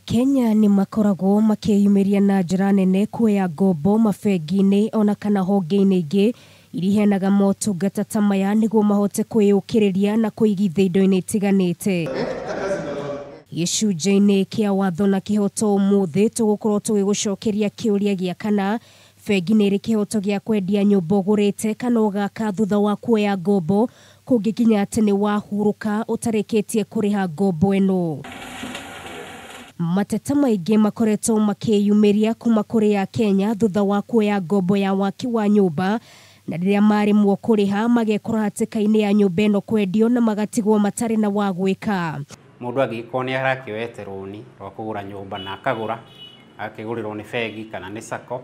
Kenya ni makoragwo makiyumiria na njira nene kuoya ngombo mabengi-ini ona kana honge-ini ingi iriheanaga motungata ta maya niguo mahote kwiyukiriria na kuigithia indo-ini itiganite. Gicunjĩ-inĩ kia watho na kihoto umuthi tugukorwo tugigucokeria kiuria gia kana bengi nĩ ĩrĩ kihoto gia kwendia nyũmba ũgũrĩte kana ũgaka thutha wa kuoya ngombo kũngĩkinya atĩ nĩ wahuruka ũtarĩkĩtie kũrĩha ngombo ĩno. Mateta maingĩ makoretwo makĩyumĩria kuma kũrĩ Akenya thutha wa kuoya ngombo ya waki wa nyũmba, na rĩrĩa maremwo kũrĩha magekora hatĩka-inĩ ya nyũmba ĩno kwendio na magatigwo matarĩ na wa gwĩka. Mũndũ angĩkorwo nĩ arakĩoete rũni rwa kũgũra nyũmba na akagũra, akĩgũrĩrwo nĩ bengi kana nĩ sacco,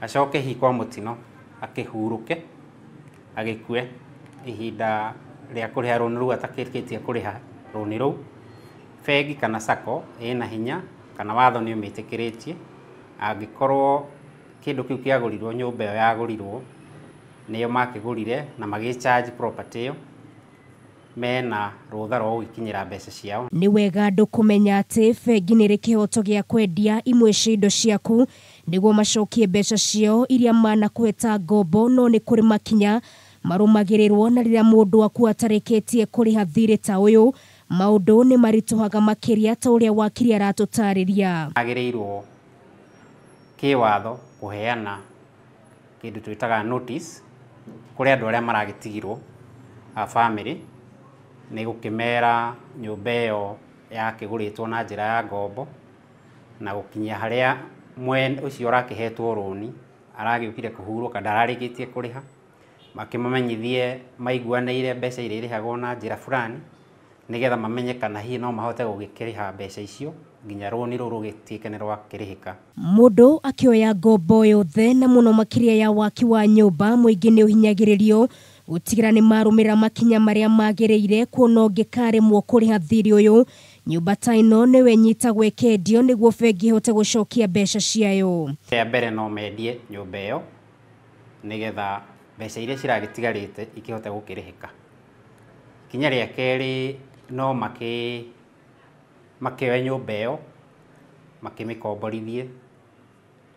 acoke hihi kwa mũtino akĩhurũke agĩkue ihinda rĩa kũrĩha rũni rũu atakĩrĩkĩtie kũrĩha rũni rũu, bengi kana sacco ĩna hinya kana watho nĩ ũmĩtĩkĩrĩtie angĩkorwo kĩndũ kĩu kĩagũrirwo, nyũmba ĩyo yagũrirwo nĩyo makĩgũrire na magĩcharge property ĩyo, mena rũtha rwa gũkinyĩra mbeca ciao. Nĩ wega andũ kũmenya atĩ bengi nĩ ĩrĩ kĩhoto gĩa kwendia imwe cia indo ciaku nĩguo macokie mbeca ciao iria manakũheta ngombo, no nĩ kũrĩ makinya marũmagĩrĩrwo, na rĩrĩa mũndũ aku atarĩkĩtie kũrĩha thirĩ ta ũyũ, maũndũ nĩ maritũhaga makĩria ta ũrĩa wakiri aratũtarĩria. Agĩrĩirwo kĩwatho kũheana kĩndũ twĩtaga notice kũrĩ andũ arĩa maragĩtigirwo a family, nĩ gũkĩmera nyũmba ĩyo yakĩgũrĩtwo na njĩra ya ngombo na gũkinyia harĩa mwene ũcio ũrakĩhetwo rũni aragĩũkire kũhurũka ndararĩkĩtie kũrĩha, makĩmamenyithie maiguanĩire mbeca iria irĩhagwo na njĩra fulani, nĩgetha mamenye kana hihi no mahote gũgĩkĩrĩha mbeca icio nginya rũni rũrũ rũgĩtuĩke nĩ rwakĩrĩhĩka. Mũndũ akĩoya ngombo yothe na mũno makĩria ya waki wa nyũmba, mũingĩ nĩ ũhinyagĩrĩrio gũtigĩra nĩ marũmĩrĩra makinya marĩa magĩrĩire, kuona ũngĩkaremwo kũrĩha thirĩ ũyũ, nyũmba ta ĩno nĩwe ĩnyitagwo ĩkendio nĩguo bengi ĩhote gũcokia mbeca ciayo. Ya mbere no mendie nyũmba ĩyo nĩgetha mbeca iria ciragĩtigarĩte ikĩhote gũkĩrĩhĩka. Kinya rĩa kerĩ no makĩoya nyũmba ĩyo makĩmĩkomborithie,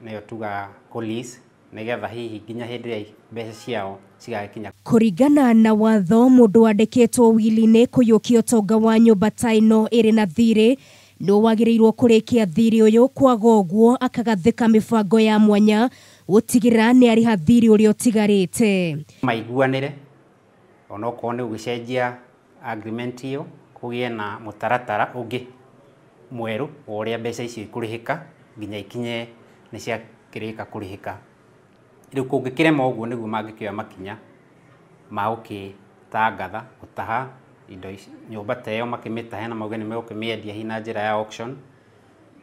nĩyo tuga kũ-lease, nĩgetha hihi nginya hĩndĩ ĩrĩa mbeca ciao cigagĩkinya. Kũringana na watho, mũndũ wandĩkĩtwo wili-inĩ kũiyũkia ũtonga wa nyũmba ta ĩno ĩrĩ na thirĩ no wagĩrĩirwo kũrĩkia thirĩ ũyũ, kwaga ũguo akagathĩka mĩbango ya mwanya gũtigĩrĩra nĩ arĩha thirĩ ũrĩa ũtigarĩte. Maiguanĩre onokorwo nĩ gũgĩcenjia agreement ĩyo, kũgĩe na mũtaratara ũngĩ mwerũ wa ũrĩa mbeca icio ikũrĩhĩka nginya ikinye nĩ ciakĩrĩka kũrĩhĩka. Rĩu kũngĩkĩrema ũguo nĩguo mangĩkĩoya makinya ma gũkĩtangatha gũtaha indo ici, nyũmba ta ĩyo makĩmĩtahe na mauge nĩ megũkĩmĩendia hihi na njĩra ya auction,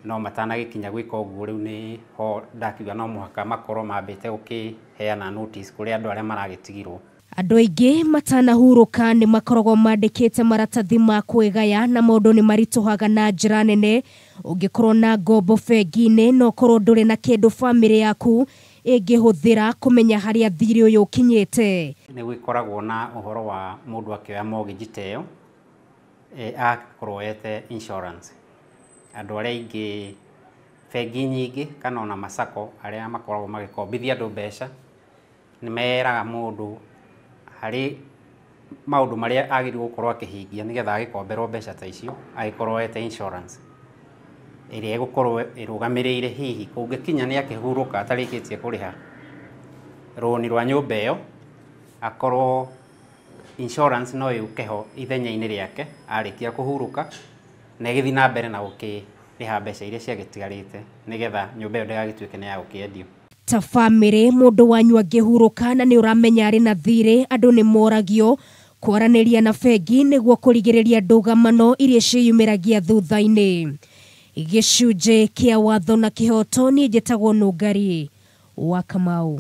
no matanagĩkinya gwĩka ũguo, rĩu nĩho ndakiuga no mũhaka makorwo mambĩte gũkĩheana notice kũrĩ andũ arĩa maragĩtigirwo. Andũ aingĩ matanahurũka nĩ makoragwo mandĩkĩte maratathi ma kwĩgaya na maũndũ nĩ maritũhaga na njĩra nene. Ũngĩkorwo na ngombo bengi-inĩ no korwo ndũrĩ na kĩndũ famĩlĩ yaku ĩngĩhũthĩra kũmenya harĩa thirĩ ũyũ ũkinyĩte. Nĩ gũkoragwo na ũhoro wa mũndũ akĩoya mortgage ta ĩyo akorwo oyete insurance. Andũ arĩa aingĩ bengi nyingĩ kana ona masako arĩa makoragwo magĩkombithia andũ mbeca nĩ meraga mũndũ harĩ maũndũ marĩa agĩrĩirwo gũkorwo akĩhingia nĩgetha agĩkomberwo mbeca ta icio, agĩkorwo oyete insurance ĩrĩa ĩgũkorwo ĩrũgamĩrĩire hihi kũngĩkinya nĩ akĩhurũka atarĩkĩtie kũrĩha rũni rwa nyũmba ĩyo, akorwo insurance no yũke ho ithenya-inĩ rĩake arĩkia kũhurũka na ĩgĩthiĩ na mbere na gũkĩrĩha mbeca iria ciagĩtigarĩte nĩgetha nyũmba ĩyo ndĩgagĩtuĩke nĩ ya gũkĩendio. Ta famĩlĩ, mũndũ wanyu angĩhurũka na nĩ ũramenya arĩ na thirĩ, andũ nĩ moragio kwaranĩria na bengi nĩguo kũrigĩrĩria ndũgamano iria ciyumĩragia thutha-inĩ. Gĩcunjĩ kĩa watho na kĩhoto, niĩ njĩtagwo Nũngari wa Kamau.